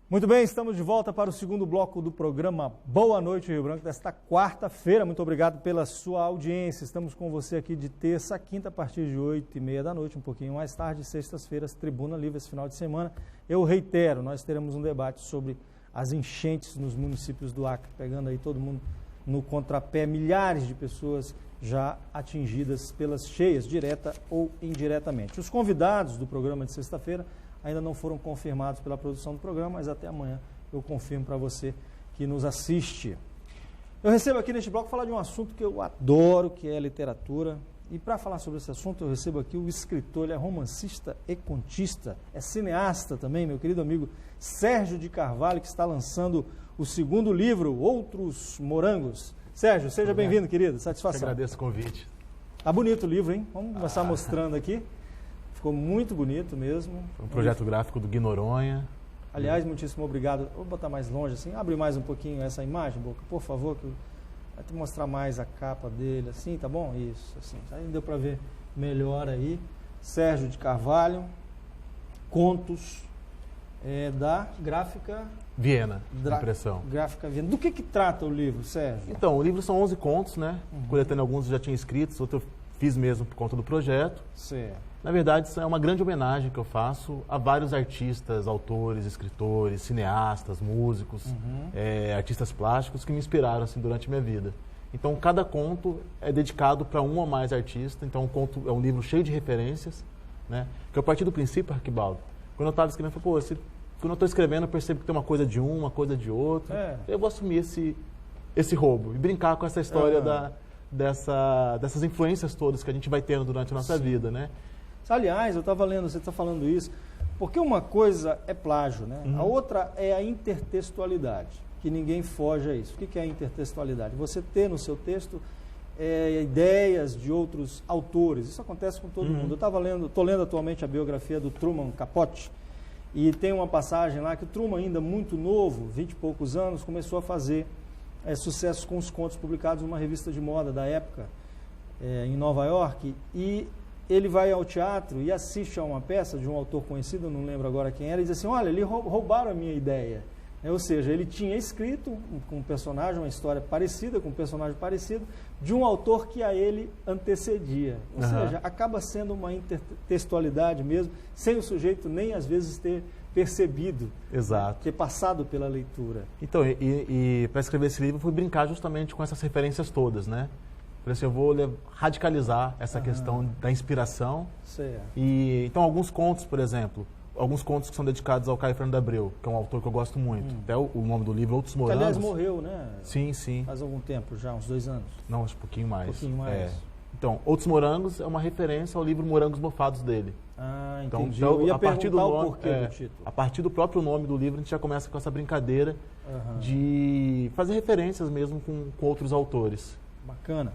Muito bem, estamos de volta para o segundo bloco do programa Boa Noite Rio Branco, desta quarta-feira. Muito obrigado pela sua audiência. Estamos com você aqui de terça a quinta, a partir de 8h30 da noite, um pouquinho mais tarde, sextas-feiras, Tribuna Livre, esse final de semana. Eu reitero, nós teremos um debate sobre as enchentes nos municípios do Acre, pegando aí todo mundo no contrapé, milhares de pessoas já atingidas pelas cheias, direta ou indiretamente. Os convidados do programa de sexta-feira ainda não foram confirmados pela produção do programa, mas até amanhã eu confirmo para você que nos assiste. Eu recebo aqui neste bloco falar de um assunto que eu adoro, que é a literatura. E para falar sobre esse assunto, eu recebo aqui o escritor, ele é romancista e contista, é cineasta também, meu querido amigo Sérgio de Carvalho, que está lançando o segundo livro, Outros Morangos. Sérgio, seja bem-vindo, querido, satisfação. Eu agradeço o convite. Tá bonito o livro, hein? Vamos começar mostrando aqui. Ficou muito bonito mesmo. Foi um projeto gráfico do Gui Noronha. Aliás, muitíssimo obrigado. Vou botar mais longe assim. Abre mais um pouquinho essa imagem, Boca, por favor, que vai te mostrar mais a capa dele, assim, tá bom? Isso, assim. Aí deu para ver melhor aí. Sérgio de Carvalho, contos da Gráfica Viena, impressão. Gráfica Viena. Do que trata o livro, Sérgio? Então, o livro são 11 contos, né? Coletando alguns eu já tinha escritos, outros eu fiz mesmo por conta do projeto. Certo. Na verdade, isso é uma grande homenagem que eu faço a vários artistas, autores, escritores, cineastas, músicos, artistas plásticos que me inspiraram assim, durante a minha vida. Então, cada conto é dedicado para um ou mais artistas. Então, o conto é um livro cheio de referências, né? Que eu parti do princípio, Arquibaldo, quando eu estava escrevendo, eu falei, quando eu estou escrevendo, eu percebo que tem uma coisa de um, uma coisa de outro. Eu vou assumir esse roubo e brincar com essa história dessas influências todas que a gente vai tendo durante a nossa vida, né? Aliás, eu estava lendo, você está falando isso, porque uma coisa é plágio, né? A outra é a intertextualidade, que ninguém foge a isso. O que é a intertextualidade? Você ter no seu texto ideias de outros autores. Isso acontece com todo mundo. Eu estou lendo atualmente a biografia do Truman Capote, e tem uma passagem lá que o Truman, ainda muito novo, 20 e poucos anos, começou a fazer sucesso com os contos publicados numa revista de moda da época, em Nova York, e ele vai ao teatro e assiste a uma peça de um autor conhecido, eu não lembro agora quem era, e diz assim, olha, eles roubaram a minha ideia. Ou seja, ele tinha escrito com um personagem, uma história parecida, com um personagem parecido, de um autor que a ele antecedia. Ou seja, acaba sendo uma intertextualidade mesmo, sem o sujeito nem às vezes ter percebido, ter passado pela leitura. Então, e para escrever esse livro, eu fui brincar justamente com essas referências todas, né? Falei assim, eu vou radicalizar essa questão da inspiração. Certo. Então, alguns contos, por exemplo, alguns contos que são dedicados ao Caio Fernando Abreu, que é um autor que eu gosto muito. Até o nome do livro, Outros Morangos. Que, aliás, morreu, né? Sim. Faz algum tempo já, uns 2 anos. Não, acho um pouquinho mais. Um pouquinho mais. Então, Outros Morangos é uma referência ao livro Morangos Mofados dele. Entendi. Então, eu ia a partir perguntar o porquê do título. A partir do próprio nome do livro, a gente já começa com essa brincadeira de fazer referências mesmo com outros autores. Bacana.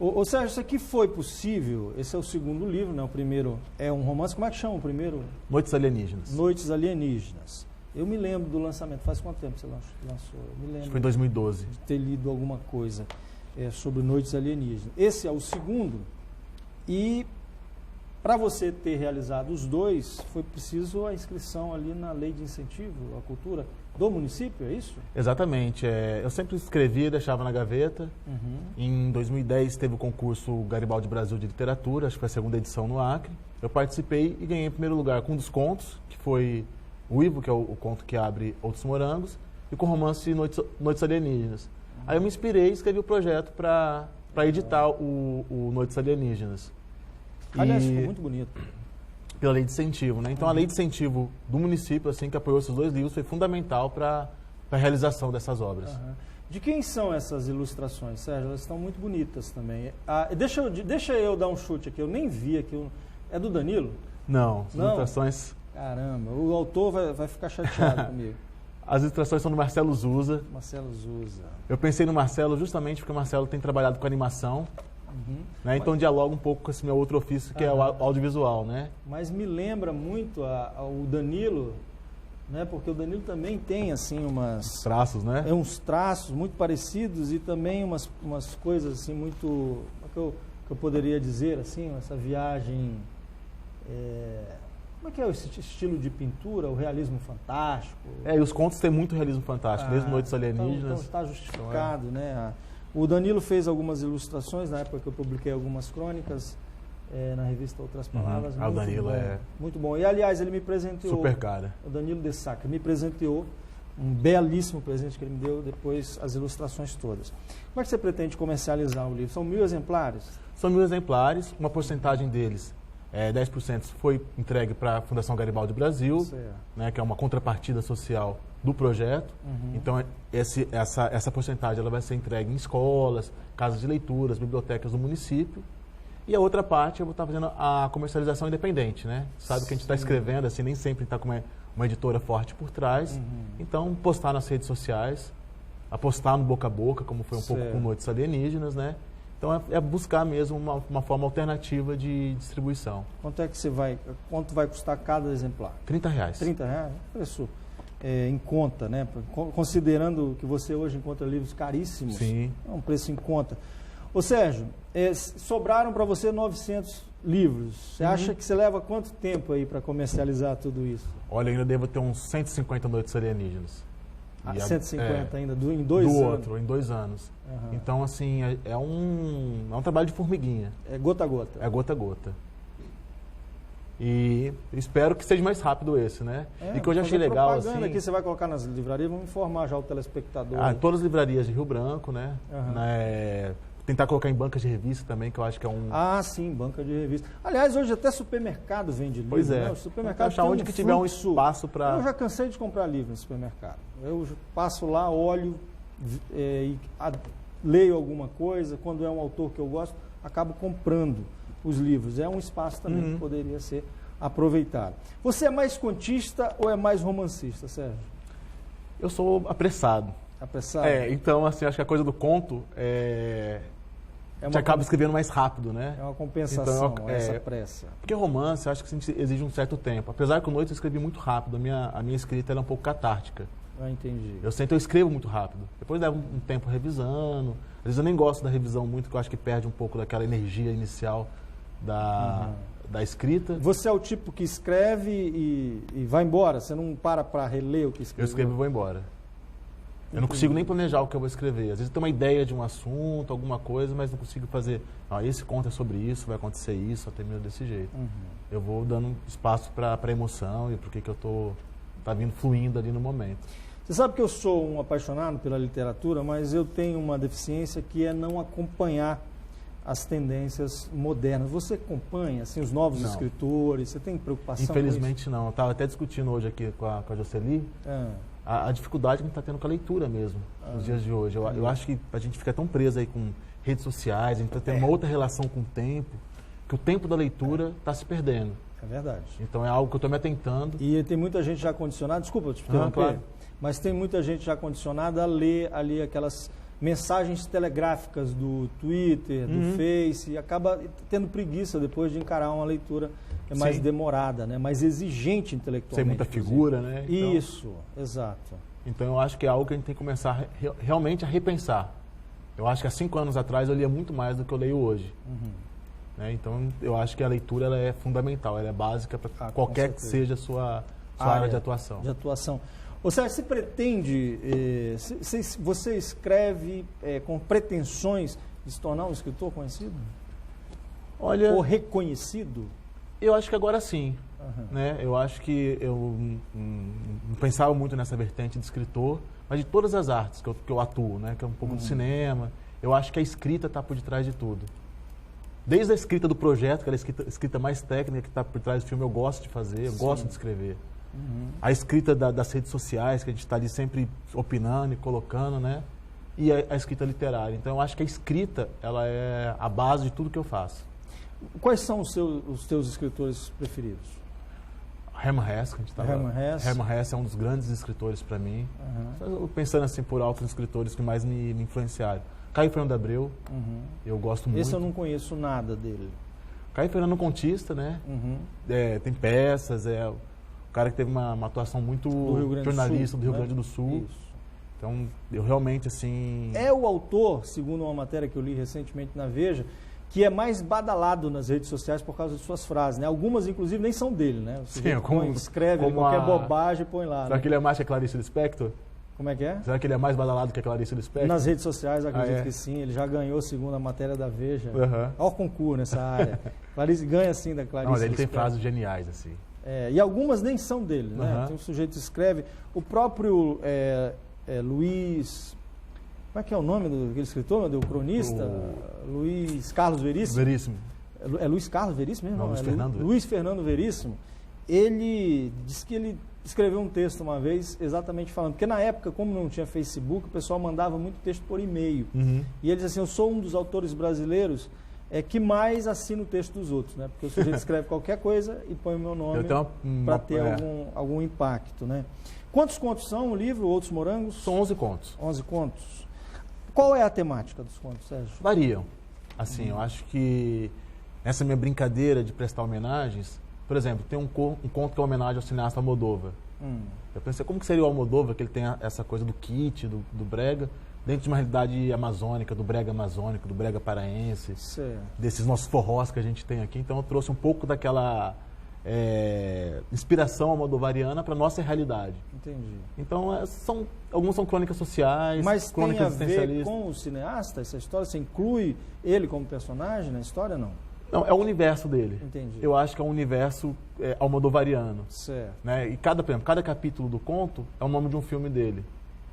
Ô Sérgio, isso aqui foi possível, esse é o segundo livro, né? O primeiro é um romance, como é que chama o primeiro? Noites Alienígenas. Noites Alienígenas. Eu me lembro do lançamento, faz quanto tempo você lançou? Eu me lembro. Acho que foi em 2012. De ter lido alguma coisa sobre Noites Alienígenas. Esse é o segundo, e para você ter realizado os dois, foi preciso a inscrição ali na Lei de Incentivo à Cultura do município, é isso? Exatamente. Eu sempre escrevia e deixava na gaveta. Em 2010 teve o concurso Garibaldi Brasil de Literatura, acho que foi a segunda edição no Acre. Eu participei e ganhei em primeiro lugar com um dos contos, que foi o Ivo, que é o conto que abre Outros Morangos, e com o romance Noites Alienígenas. Aí eu me inspirei e escrevi o projeto para editar o Noites Alienígenas. Aliás, ficou muito bonito. Pela lei de incentivo, né? Então, a lei de incentivo do município, assim, que apoiou esses 2 livros, foi fundamental para a realização dessas obras. De quem são essas ilustrações, Sérgio? Elas estão muito bonitas também. Deixa eu dar um chute aqui, eu nem vi aqui. É do Danilo? Não, as ilustrações... Caramba, o autor vai ficar chateado comigo. As ilustrações são do Marcelo Zusa. Marcelo Zusa. Eu pensei no Marcelo justamente porque o Marcelo tem trabalhado com animação. Né? Então dialoga um pouco com esse meu outro ofício, que é o audiovisual, né? Mas me lembra muito o Danilo, né? Porque o Danilo também tem assim uns traços, né? Uns traços muito parecidos e também umas coisas assim muito, que eu poderia dizer assim, essa viagem Como é que é esse estilo de pintura, o realismo fantástico? E os contos têm muito realismo fantástico, mesmo Noites Alienígenas. Então está justificado, né? O Danilo fez algumas ilustrações na época que eu publiquei algumas crônicas na revista Outras Palavras. O Danilo muito bom. E, aliás, ele me presenteou... Super cara. O Danilo de Sacre me presenteou um belíssimo presente que ele me deu, depois as ilustrações todas. Como é que você pretende comercializar o livro? São 1.000 exemplares? São 1.000 exemplares, uma porcentagem deles, 10% foi entregue para a Fundação Garibaldi Brasil, né, que é uma contrapartida social do projeto. Então, essa porcentagem ela vai ser entregue em escolas, casas de leituras, bibliotecas do município. E a outra parte eu vou estar fazendo a comercialização independente, né? Sabe que a gente está escrevendo, assim, nem sempre está com uma editora forte por trás. Então, postar nas redes sociais, apostar no boca a boca, como foi um pouco com Noites Alienígenas, né? Então, é buscar mesmo uma forma alternativa de distribuição. Quanto vai custar cada exemplar? R$30. R$30? Preço em conta, né? Considerando que você hoje encontra livros caríssimos. Sim. É um preço em conta. Ô Sérgio, sobraram para você 900 livros. Você acha que você leva quanto tempo aí para comercializar tudo isso? Olha, ainda devo ter uns 150 Noites Alienígenas. 150 ainda, em 2 anos? Do outro, em 2 anos. Então, assim, é um trabalho de formiguinha. É gota a gota. É gota a gota. E espero que seja mais rápido esse, né? E que eu já achei legal, assim... Aqui você vai colocar nas livrarias, vamos informar já o telespectador. Em todas as livrarias de Rio Branco, né? Tentar colocar em bancas de revista também, que eu acho que é um... Sim, banca de revista. Aliás, hoje até supermercado vende livro. Pois é. Né? O supermercado achar onde que tiver um espaço para... Eu já cansei de comprar livro no supermercado. Eu passo lá, olho, leio alguma coisa. Quando é um autor que eu gosto, acabo comprando os livros. É um espaço também que poderia ser aproveitado. Você é mais contista ou é mais romancista, Sérgio? Eu sou apressado. Apressado? Então, assim, acho que a coisa do conto a gente acaba escrevendo mais rápido, né? É uma compensação, essa pressa. Porque romance, acho que exige um certo tempo. Apesar que o Noites eu escrevi muito rápido, a minha escrita é um pouco catártica. Entendi. Eu escrevo muito rápido. Depois levo um tempo revisando. Às vezes eu nem gosto da revisão muito, porque eu acho que perde um pouco daquela energia inicial da escrita. Você é o tipo que escreve e vai embora? Você não para reler o que escreveu? Eu escrevo e vou embora. Eu não consigo nem planejar o que eu vou escrever. Às vezes eu tenho uma ideia de um assunto, alguma coisa, mas não consigo fazer... esse conto é sobre isso, vai acontecer isso, só termina desse jeito. Eu vou dando espaço para a emoção e para o que eu tá vindo fluindo ali no momento. Você sabe que eu sou um apaixonado pela literatura, mas eu tenho uma deficiência que é não acompanhar as tendências modernas. Você acompanha assim, os novos escritores? Você tem preocupação com isso? Infelizmente não. Eu estava até discutindo hoje aqui com a Jocely a dificuldade que a gente está tendo com a leitura mesmo, nos dias de hoje. Eu acho que a gente fica tão preso aí com redes sociais, a gente está tendo uma outra relação com o tempo, que o tempo da leitura está se perdendo. É verdade. Então é algo que eu estou me atentando. E tem muita gente já condicionada, desculpa eu te interromper, claro. Mas tem muita gente já condicionada a ler ali aquelas mensagens telegráficas do Twitter, do Face, e acaba tendo preguiça depois de encarar uma leitura mais demorada, né? Mais exigente intelectualmente. Sem muita figura, né? Então, isso, exato. Então eu acho que é algo que a gente tem que começar realmente a repensar. Eu acho que há 5 anos atrás eu lia muito mais do que eu leio hoje. Né? Então eu acho que a leitura ela é fundamental, ela é básica para qualquer que seja a sua área de atuação. Ou seja, se pretende, você escreve com pretensões de se tornar um escritor conhecido? Olha, ou reconhecido? Eu acho que agora sim. Né? Eu acho que eu não pensava muito nessa vertente de escritor, mas de todas as artes que eu atuo, né? Que é um pouco do cinema, eu acho que a escrita está por detrás de tudo. Desde a escrita do projeto, que é a escrita mais técnica que está por trás do filme, eu gosto de fazer, eu gosto de escrever. A escrita das redes sociais, que a gente está ali sempre opinando e colocando, né? E a escrita literária. Então, eu acho que a escrita ela é a base de tudo que eu faço. Quais são os teus escritores preferidos? Hermann Hesse, que a gente estava... Hermann Hesse é um dos grandes escritores para mim. Pensando assim por alto, nos escritores que mais me influenciaram. Caio Fernando Abreu, eu gosto muito. Esse eu não conheço nada dele. Caio Fernando contista, né? Tem peças, o cara que teve uma atuação muito jornalista do Rio Grande do Sul. Isso. Então, eu realmente, assim... É o autor, segundo uma matéria que eu li recentemente na Veja, que é mais badalado nas redes sociais por causa de suas frases, né? Algumas, inclusive, nem são dele, né? Sim, escreve qualquer bobagem e põe lá. Será que ele é mais que a Clarice Lispector? Como é que é? Será que ele é mais badalado que a Clarice Lispector? Nas redes sociais, acredito que sim. Ele já ganhou, segundo a matéria da Veja. Olha o concurso nessa área. Clarice ganha, sim, da Clarice Não, ele tem Lispector. frases geniais, assim. E algumas nem são dele, né? Tem um sujeito que escreve. O próprio Luiz... Como é que é o nome daquele escritor, do cronista? Luiz Carlos Veríssimo. Veríssimo. É Luiz Carlos Veríssimo mesmo? Não, Luiz Fernando. Luiz Fernando Veríssimo. Ele disse que ele escreveu um texto uma vez exatamente falando, porque na época, como não tinha Facebook, o pessoal mandava muito texto por e-mail. E ele disse assim, eu sou um dos autores brasileiros que mais assina o texto dos outros, né? Porque o sujeito escreve qualquer coisa e põe o meu nome para ter algum impacto, né? Quantos contos são o livro, Outros Morangos? São 11 contos. 11 contos. Qual é a temática dos contos, Sérgio? Variam. Assim, eu acho que essa minha brincadeira de prestar homenagens, por exemplo, tem um conto que é uma homenagem ao cineasta Almodóvar. Eu pensei, como que seria o Almodóvar, que ele tem essa coisa do kit, do brega, dentro de uma realidade amazônica, do brega amazônico, do brega paraense, desses nossos forrós que a gente tem aqui. Então eu trouxe um pouco daquela inspiração almodovariana para a nossa realidade. Entendi. Então, alguns são crônicas sociais, mas crônicas existencialistas. Mas tem a ver com o cineasta, essa história? Você inclui ele como personagem na história, não? Não, é o universo dele. Entendi. Eu acho que é um universo almodovariano. Certo. Né? E cada capítulo do conto é o nome de um filme dele.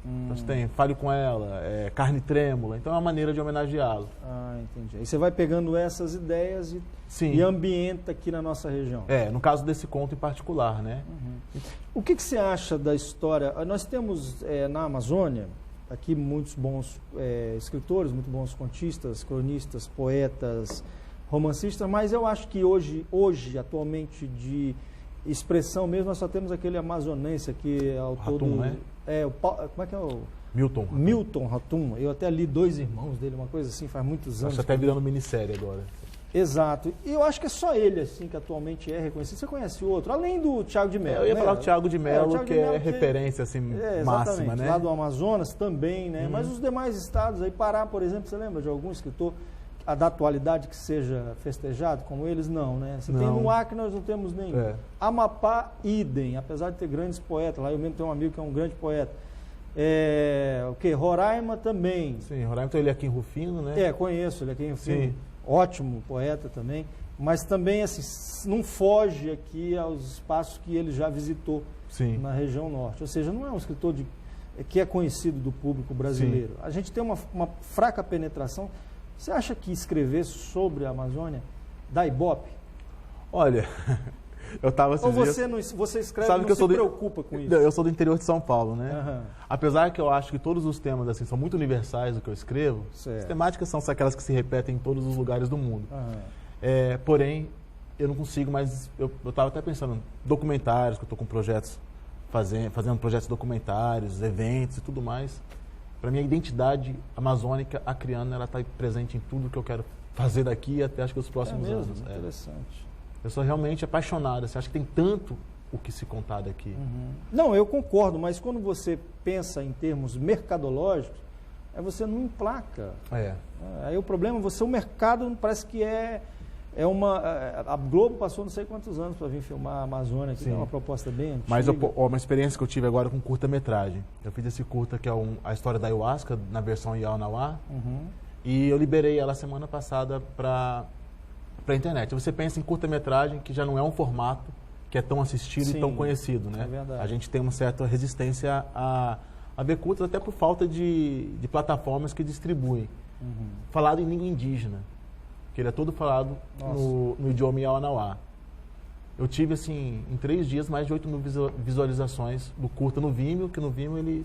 Então você tem Fale com Ela, Carne Trêmula, então é uma maneira de homenageá-lo. Entendi. Aí você vai pegando essas ideias e ambienta aqui na nossa região. No caso desse conto em particular, né? O que você acha da história? Nós temos na Amazônia, aqui muitos bons escritores, muito bons contistas, cronistas, poetas, romancistas, mas eu acho que hoje atualmente, de expressão mesmo, nós só temos aquele amazonense que é autor Ratum, né? Como é que é o... Milton Ratum. Eu até li 2 irmãos dele, uma coisa assim, faz muitos anos. Acho até virando minissérie agora. Exato. E eu acho que é só ele, assim, que atualmente é reconhecido. Você conhece outro? Além do Thiago de Mello. Eu ia falar o Thiago de Mello, que é referência, assim, máxima, né? Lá do Amazonas também, né? Mas os demais estados, aí Pará, por exemplo, você lembra de algum escritor da atualidade que seja festejado como eles? Não, né? Você tem no Acre, nós não temos nenhum. Amapá, idem, apesar de ter grandes poetas. Lá eu mesmo tenho um amigo que é um grande poeta. Roraima também. Sim, Roraima tem ele aqui em Rufino, né? Conheço ele aqui em Rufino. Sim. Ótimo poeta também. Mas também, assim, não foge aqui aos espaços que ele já visitou na região norte. Ou seja, não é um escritor que é conhecido do público brasileiro. A gente tem uma fraca penetração. Você acha que escrever sobre a Amazônia dá ibope? Olha, eu estava assim. Ou você escreve e não se preocupa com isso? Eu sou do interior de São Paulo, né? Apesar que eu acho que todos os temas assim são muito universais do que eu escrevo, as temáticas são aquelas que se repetem em todos os lugares do mundo. Porém, eu não consigo mais... Eu estava até pensando em documentários, que eu estou com projetos, fazendo projetos documentários, eventos e tudo mais. Para mim, a identidade amazônica acriana, ela está presente em tudo que eu quero fazer daqui até acho que os próximos anos. Interessante. Eu sou realmente apaixonado. Assim, acho que tem tanto o que se contar daqui. Não, eu concordo, mas quando você pensa em termos mercadológicos, você não emplaca. Aí o problema, o mercado parece que a Globo passou não sei quantos anos para vir filmar a Amazônia, que é uma proposta bem antiga. Mas uma experiência que eu tive agora com curta-metragem. Eu fiz esse curta que é a história da ayahuasca, na versão Yaunauá, e eu liberei ela semana passada para a internet. Você pensa em curta-metragem, que já não é um formato que é tão assistido e tão conhecido, né? É verdade. A gente tem uma certa resistência a ver curtas, até por falta de plataformas que distribuem. Falado em língua indígena, que ele é todo falado no idioma Yaunauá. Eu tive, assim, em 3 dias, mais de 8 mil visualizações do curta no Vimeo, que no Vimeo ele...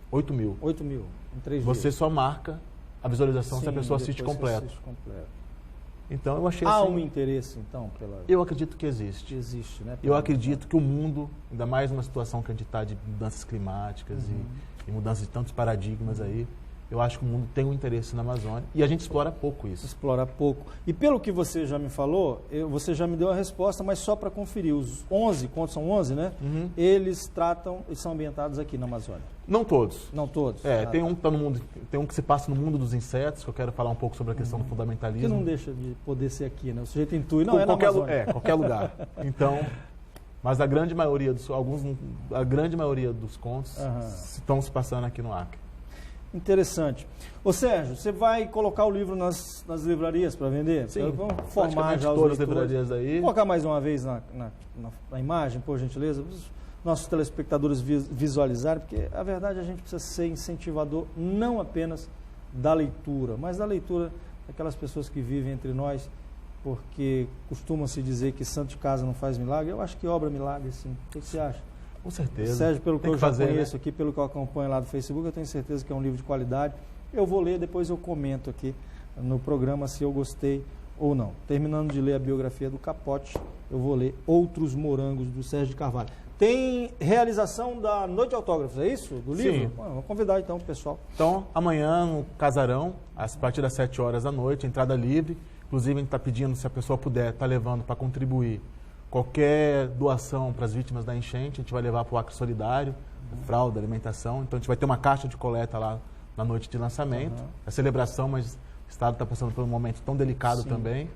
8 mil. 8 mil, em 3 dias. Você só marca a visualização se a pessoa assiste completo. Então, eu achei Há um interesse, então, pela... Eu acredito que existe. Existe, né? Eu acredito que o mundo, ainda mais numa situação que a gente está de mudanças climáticas e mudanças de tantos paradigmas aí, eu acho que o mundo tem um interesse na Amazônia e a gente explora pouco isso. Explora pouco. E pelo que você já me falou, você já me deu a resposta, mas só para conferir, os 11, quantos são 11, né? Uhum. Eles são ambientados aqui na Amazônia. Não todos. Não todos? Tem um que tá no mundo, tem um que se passa no mundo dos insetos, que eu quero falar um pouco sobre a questão do fundamentalismo. Que não deixa de poder ser aqui, né? O sujeito intui, não é na Amazônia. Qualquer lugar. Então, mas a grande maioria dos contos estão se passando aqui no Acre. Interessante. Ô Sérgio, você vai colocar o livro nas livrarias para vender? Sim. Vamos formar já todas os as livrarias aí. Vou colocar mais uma vez na imagem, por gentileza, os nossos telespectadores visualizarem, porque a verdade a gente precisa ser incentivador não apenas da leitura, mas da leitura daquelas pessoas que vivem entre nós, porque costuma-se dizer que santo de casa não faz milagre. Eu acho que obra milagre, sim. O que você acha? Com certeza. Sérgio, pelo que eu já conheço, né? Aqui, pelo que eu acompanho lá do Facebook, eu tenho certeza que é um livro de qualidade. Eu vou ler, depois eu comento aqui no programa se eu gostei ou não. Terminando de ler a biografia do Capote, eu vou ler Outros Morangos, do Sérgio de Carvalho. Tem realização da Noite de Autógrafos, é isso? Do livro? Sim. Vou convidar então o pessoal. Então, amanhã no Casarão, a partir das 7 horas da noite, entrada livre. Inclusive, a gente está pedindo, se a pessoa puder, está levando para contribuir qualquer doação para as vítimas da enchente, a gente vai levar para o Acre Solidário, fralda, alimentação. Então, a gente vai ter uma caixa de coleta lá na noite de lançamento. A celebração, mas o Estado está passando por um momento tão delicado também.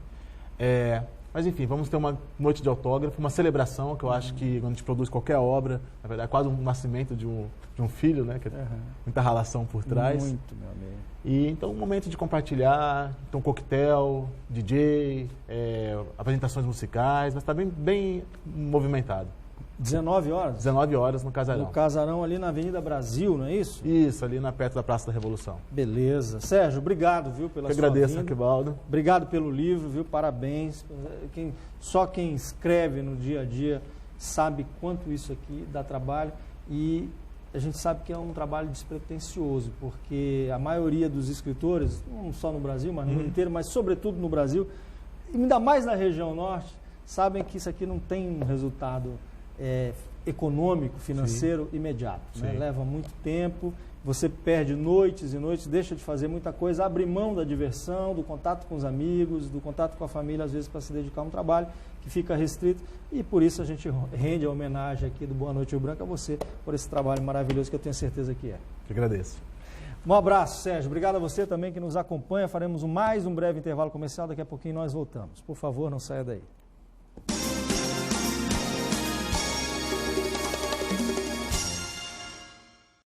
Mas, enfim, vamos ter uma noite de autógrafo, uma celebração, que eu acho que quando a gente produz qualquer obra, na verdade, é quase um nascimento de um filho, né? Que é muita relação por trás. Muito, meu amigo. E então, um momento de compartilhar, então, coquetel, DJ, apresentações musicais, mas está bem movimentado. 19 horas? 19 horas no Casarão. No Casarão ali na Avenida Brasil, não é isso? Isso, ali perto da Praça da Revolução. Beleza. Sérgio, obrigado, viu, pela sua vinda. Eu agradeço, Arquibaldo. Obrigado pelo livro, viu, parabéns. Só quem escreve no dia a dia sabe quanto isso aqui dá trabalho e a gente sabe que é um trabalho despretensioso, porque a maioria dos escritores, não só no Brasil, mas no mundo inteiro, mas sobretudo no Brasil, e ainda mais na região norte, sabem que isso aqui não tem um resultado econômico, financeiro imediato. Né? Leva muito tempo, você perde noites e noites, deixa de fazer muita coisa, abre mão da diversão, do contato com os amigos, do contato com a família, às vezes para se dedicar a um trabalho que fica restrito, e por isso a gente rende a homenagem aqui do Boa Noite Rio Branco a você, por esse trabalho maravilhoso que eu tenho certeza que é. Eu agradeço. Um abraço, Sérgio. Obrigado a você também que nos acompanha. Faremos mais um breve intervalo comercial, daqui a pouquinho nós voltamos. Por favor, não saia daí.